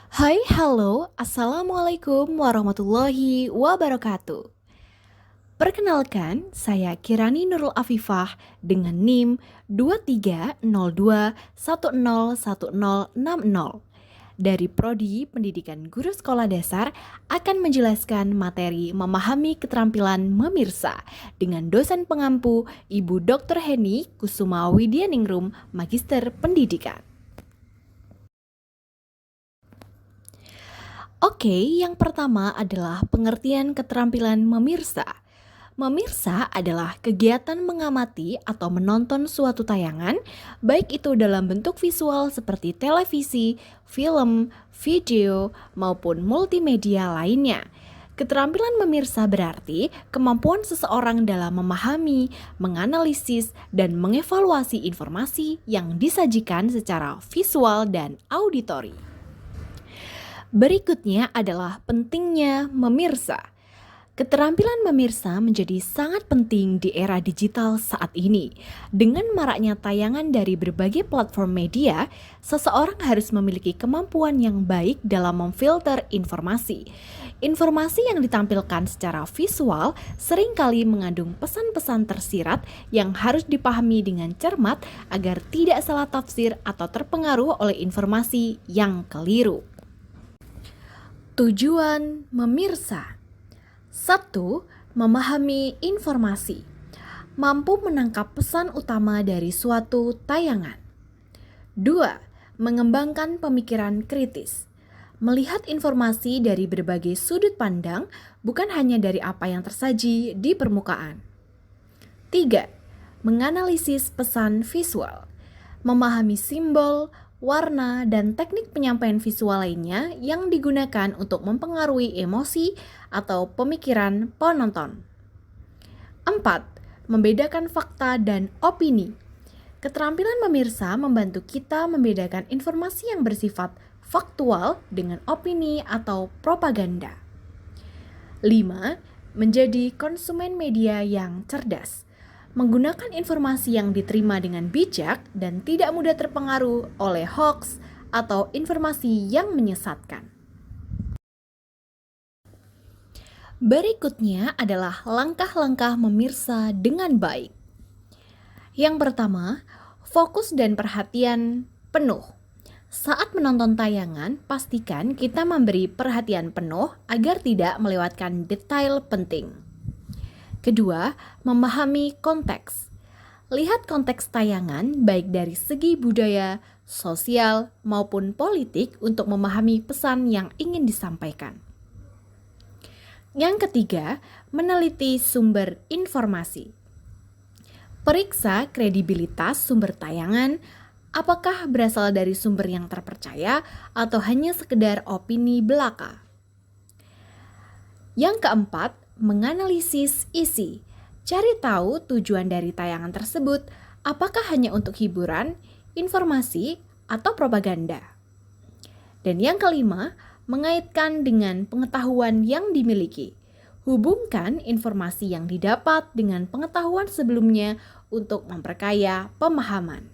Hai, halo, Assalamualaikum warahmatullahi wabarakatuh. Perkenalkan, saya Kirani Nurul Afifah dengan NIM 2302101060 dari Prodi Pendidikan Guru Sekolah Dasar akan menjelaskan materi memahami keterampilan memirsa dengan dosen pengampu Ibu Dr. Heni Kusuma Widyaningrum, Magister Pendidikan. Oke, yang pertama adalah pengertian keterampilan memirsa. Memirsa adalah kegiatan mengamati atau menonton suatu tayangan, baik itu dalam bentuk visual seperti televisi, film, video, maupun multimedia lainnya. Keterampilan memirsa berarti kemampuan seseorang dalam memahami, menganalisis, dan mengevaluasi informasi yang disajikan secara visual dan auditori. Berikutnya adalah pentingnya memirsa. Keterampilan memirsa menjadi sangat penting di era digital saat ini. Dengan maraknya tayangan dari berbagai platform media, seseorang harus memiliki kemampuan yang baik dalam memfilter informasi. Informasi yang ditampilkan secara visual seringkali mengandung pesan-pesan tersirat yang harus dipahami dengan cermat agar tidak salah tafsir atau terpengaruh oleh informasi yang keliru. Tujuan memirsa. 1. Memahami informasi. Mampu menangkap pesan utama dari suatu tayangan. 2. Mengembangkan pemikiran kritis. Melihat informasi dari berbagai sudut pandang, bukan hanya dari apa yang tersaji di permukaan. 3. Menganalisis pesan visual. Memahami simbol, warna, dan teknik penyampaian visual lainnya yang digunakan untuk mempengaruhi emosi atau pemikiran penonton. 4. Membedakan fakta dan opini. Keterampilan memirsa membantu kita membedakan informasi yang bersifat faktual dengan opini atau propaganda. 5. Menjadi konsumen media yang cerdas. Menggunakan informasi yang diterima dengan bijak dan tidak mudah terpengaruh oleh hoax atau informasi yang menyesatkan. Berikutnya adalah langkah-langkah memirsa dengan baik. Yang pertama, fokus dan perhatian penuh. Saat menonton tayangan, pastikan kita memberi perhatian penuh agar tidak melewatkan detail penting. Kedua, memahami konteks. Lihat konteks tayangan baik dari segi budaya, sosial, maupun politik untuk memahami pesan yang ingin disampaikan. Yang ketiga, meneliti sumber informasi. Periksa kredibilitas sumber tayangan, apakah berasal dari sumber yang terpercaya atau hanya sekedar opini belaka. Yang keempat, menganalisis isi. Cari tahu tujuan dari tayangan tersebut, apakah hanya untuk hiburan, informasi, atau propaganda. Dan yang kelima, mengaitkan dengan pengetahuan yang dimiliki. Hubungkan informasi yang didapat dengan pengetahuan sebelumnya untuk memperkaya pemahaman.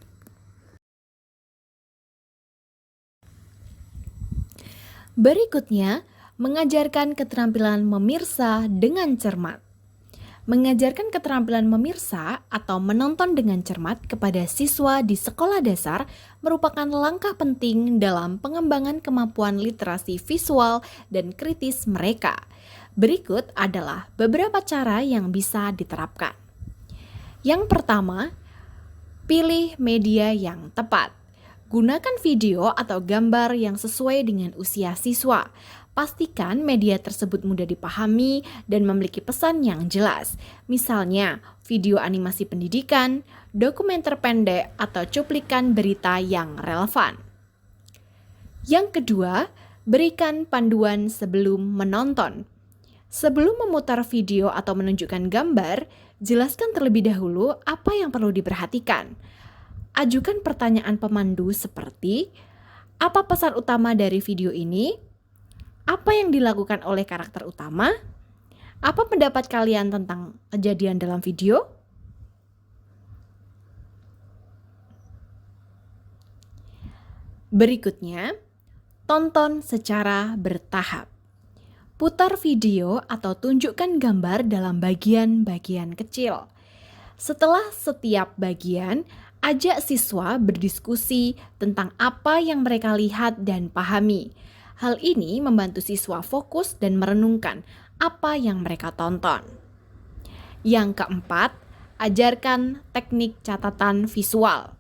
Berikutnya, mengajarkan keterampilan memirsa dengan cermat. Mengajarkan keterampilan memirsa atau menonton dengan cermat kepada siswa di sekolah dasar merupakan langkah penting dalam pengembangan kemampuan literasi visual dan kritis mereka. Berikut adalah beberapa cara yang bisa diterapkan. Yang pertama, pilih media yang tepat. Gunakan video atau gambar yang sesuai dengan usia siswa. Pastikan media tersebut mudah dipahami dan memiliki pesan yang jelas. Misalnya, video animasi pendidikan, dokumenter pendek, atau cuplikan berita yang relevan. Yang kedua, berikan panduan sebelum menonton. Sebelum memutar video atau menunjukkan gambar, jelaskan terlebih dahulu apa yang perlu diperhatikan. Ajukan pertanyaan pemandu seperti, apa pesan utama dari video ini? Apa yang dilakukan oleh karakter utama? Apa pendapat kalian tentang kejadian dalam video? Berikutnya, Tonton secara bertahap. Putar video atau tunjukkan gambar dalam bagian-bagian kecil. Setelah setiap bagian, ajak siswa berdiskusi tentang apa yang mereka lihat dan pahami. Hal ini membantu siswa fokus dan merenungkan apa yang mereka tonton. Yang keempat, ajarkan teknik catatan visual.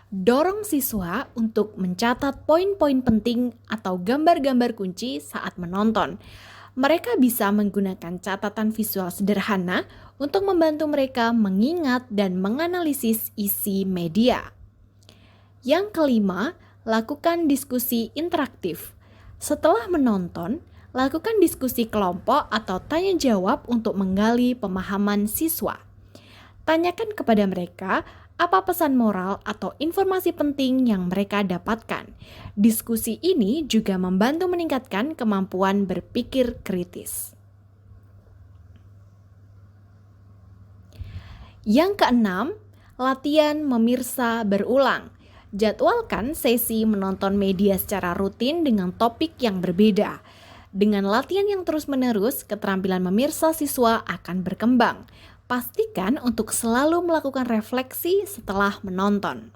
Dorong siswa untuk mencatat poin-poin penting atau gambar-gambar kunci saat menonton. Mereka bisa menggunakan catatan visual sederhana untuk membantu mereka mengingat dan menganalisis isi media. Yang kelima, lakukan diskusi interaktif. Setelah menonton, lakukan diskusi kelompok atau tanya jawab untuk menggali pemahaman siswa. Tanyakan kepada mereka apa pesan moral atau informasi penting yang mereka dapatkan. Diskusi ini juga membantu meningkatkan kemampuan berpikir kritis. Yang keenam, latihan memirsa berulang. Jadwalkan sesi menonton media secara rutin dengan topik yang berbeda. Dengan latihan yang terus-menerus, keterampilan memirsa siswa akan berkembang. Pastikan untuk selalu melakukan refleksi setelah menonton.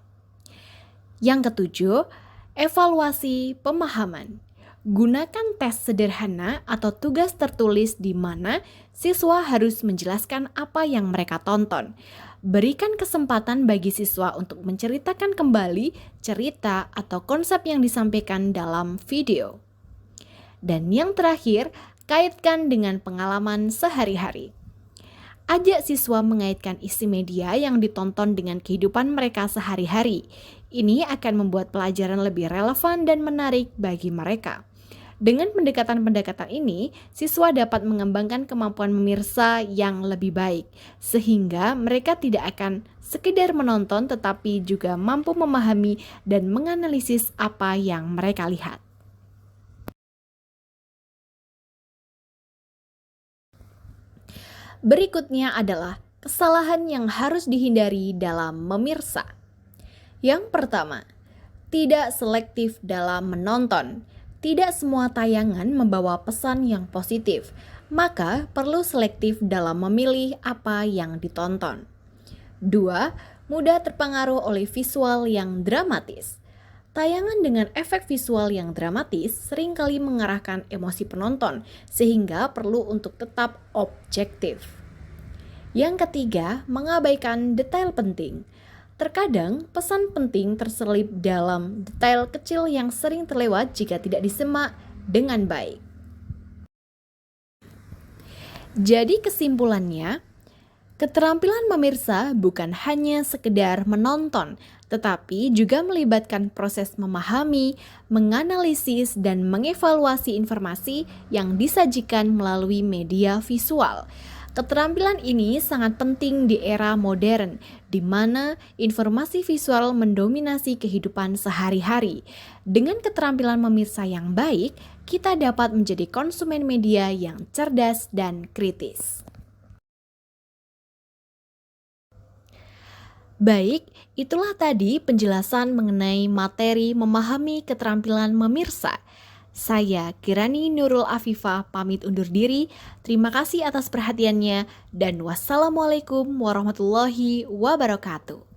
Yang ketujuh, evaluasi pemahaman. Gunakan tes sederhana atau tugas tertulis di mana siswa harus menjelaskan apa yang mereka tonton. Berikan kesempatan bagi siswa untuk menceritakan kembali cerita atau konsep yang disampaikan dalam video. Dan yang terakhir, kaitkan dengan pengalaman sehari-hari. Ajak siswa mengaitkan isi media yang ditonton dengan kehidupan mereka sehari-hari. Ini akan membuat pelajaran lebih relevan dan menarik bagi mereka. Dengan pendekatan-pendekatan ini, siswa dapat mengembangkan kemampuan memirsa yang lebih baik, sehingga mereka tidak akan sekedar menonton tetapi juga mampu memahami dan menganalisis apa yang mereka lihat. Berikutnya adalah kesalahan yang harus dihindari dalam memirsa. Yang pertama, tidak selektif dalam menonton. Tidak semua tayangan membawa pesan yang positif, maka perlu selektif dalam memilih apa yang ditonton. 2. Mudah terpengaruh oleh visual yang dramatis. Tayangan dengan efek visual yang dramatis seringkali mengarahkan emosi penonton, sehingga perlu untuk tetap objektif. Yang ketiga, mengabaikan detail penting. Terkadang, pesan penting terselip dalam detail kecil yang sering terlewat jika tidak disimak dengan baik. Jadi kesimpulannya, keterampilan memirsa bukan hanya sekedar menonton, tetapi juga melibatkan proses memahami, menganalisis, dan mengevaluasi informasi yang disajikan melalui media visual. Keterampilan ini sangat penting di era modern, di mana informasi visual mendominasi kehidupan sehari-hari. Dengan keterampilan memirsa yang baik, kita dapat menjadi konsumen media yang cerdas dan kritis. Baik, itulah tadi penjelasan mengenai materi memahami keterampilan memirsa. Saya Kirani Nurul Afifah pamit undur diri. Terima kasih atas perhatiannya dan wassalamualaikum warahmatullahi wabarakatuh.